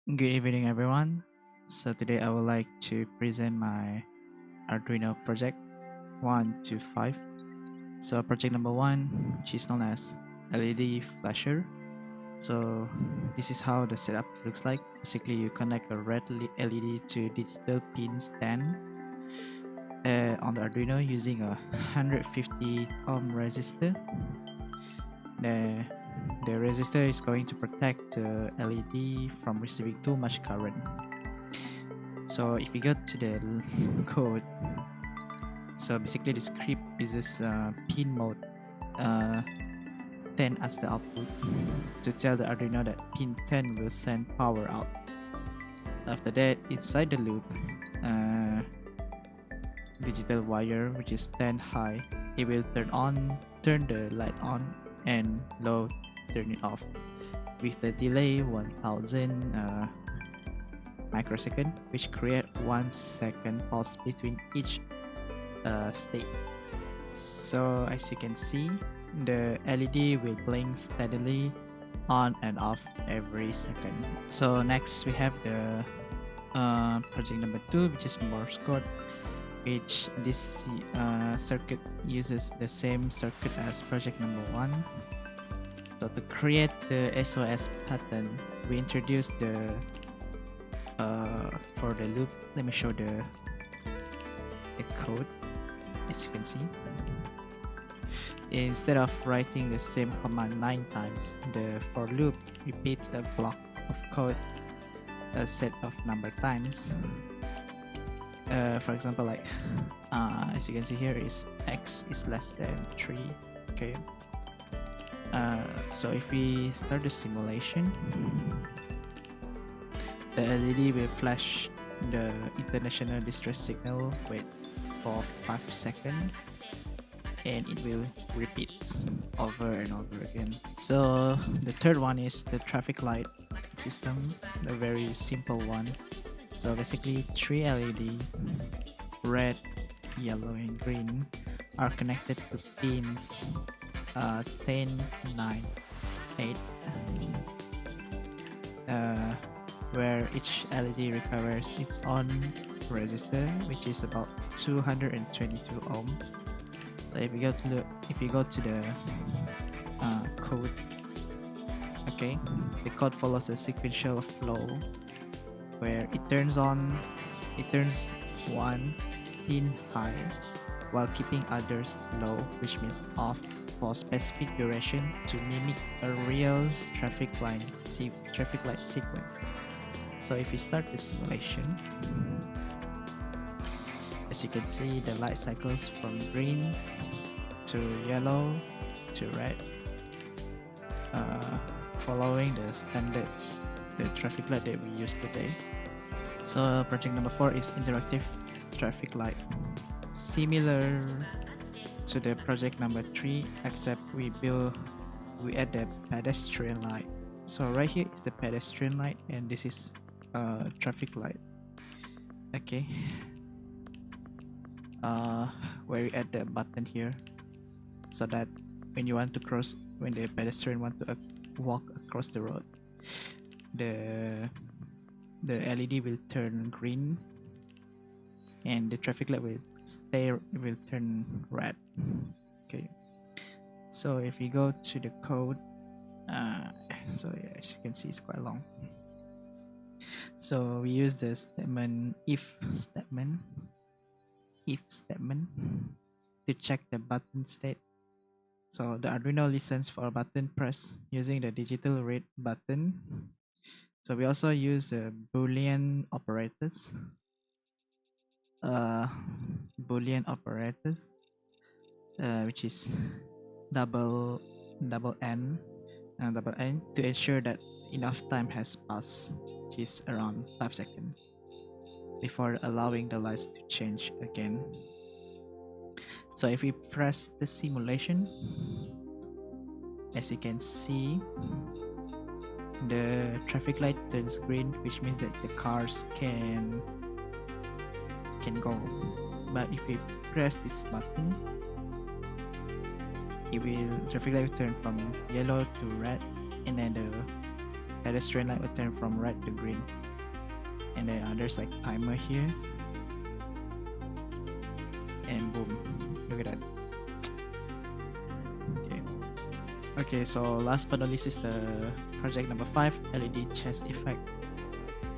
Good evening, everyone. So today I would like to present my Arduino project 1 to 5. So project number 1, which is known as LED flasher. So this is how the setup looks like. Basically, you connect a red LED to digital pin stand on the Arduino using a 150 ohm resistor. The resistor is going to protect the LED from receiving too much current. So if we go to the code, so basically the script uses pin mode 10 as the output to tell the Arduino that pin 10 will send power out. After that, inside the loop, digital wire which is 10 high, it will turn the light on, and low, turn it off with the delay 1000 microsecond, which create 1 second pause between each state. So as you can see, the LED will blink steadily on and off every second. So next we have the project number 2, which is Morse code, which this circuit uses the same circuit as project number 1. So to create the SOS pattern, we introduce the for the loop. Let me show the code. As you can see, instead of writing the same command 9 times, the for loop repeats a block of code a set of number times. For example, like as you can see here, is x is less than 3. Okay. So if we start the simulation, the LED will flash the international distress signal for 5 seconds, and it will repeat over and over again. So the third one is the traffic light system, a very simple one. So basically 3 LEDs, red, yellow and green, are connected to pins 10, 9, 8, where each LED requires its own resistor, which is about 222 ohm. So if you go to the code, okay, the code follows a sequential flow where it turns one pin high while keeping others low, which means off for specific duration to mimic a real traffic light sequence. So if we start the simulation, as you can see, the light cycles from green to yellow to red, following the traffic light that we use today. So project number 4 is interactive traffic light, similar to the project number 3, except we add the pedestrian light. So right here is the pedestrian light, and this is traffic light. Okay. Where we add the button here, so that when the pedestrian want to walk across the road, the LED will turn green, and the traffic light will turn red. Okay. So if we go to the code, so yeah, as you can see, it's quite long. So we use the if statement to check the button state. So the Arduino listens for a button press using the digital read button. So we also use Boolean operators, which is double N to ensure that enough time has passed, which is around 5 seconds, before allowing the lights to change again. So if we press the simulation, as you can see, the traffic light turns green, which means that the cars can go. But if we press this button, traffic light will turn from yellow to red, and then pedestrian light will turn from red to green. And then there's like timer here. And boom, look at that. Okay, so last but not least is the project number 5, LED chest effect,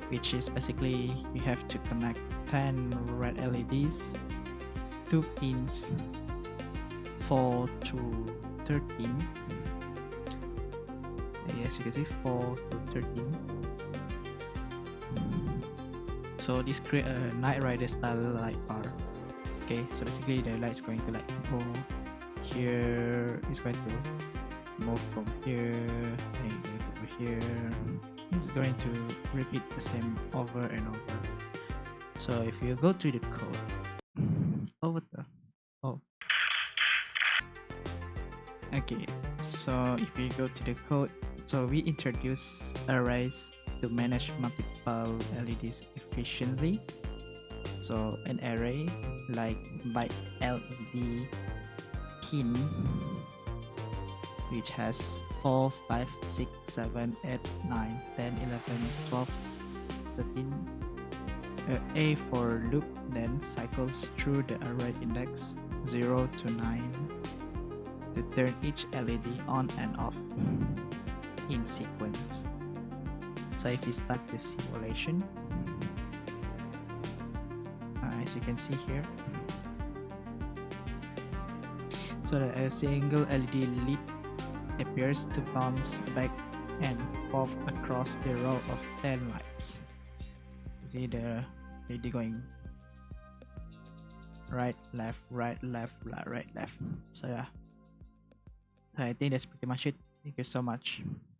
which is basically you have to connect 10 red LEDs, 2 pins 4 to 13. As you can see, 4 to 13. So this create a Night Rider style light bar. Okay, so basically the light is going to like go here, it's going to move from here and over here. It's going to repeat the same over and over. So if you go to the code, okay, so if you go to the code, so we introduce arrays to manage multiple LEDs efficiently. So an array like by LED pin, which has 4, 5, 6, 7, 8, 9, 10, 11, 12, 13. A for loop then cycles through the array index 0 to 9 to turn each LED on and off in sequence. So if we start the simulation, as you can see here, so that a single LED lit appears to bounce back and forth across the row of 10 lights. See the LED going right, left, right, left, right, left. So yeah, I think that's pretty much it. Thank you so much.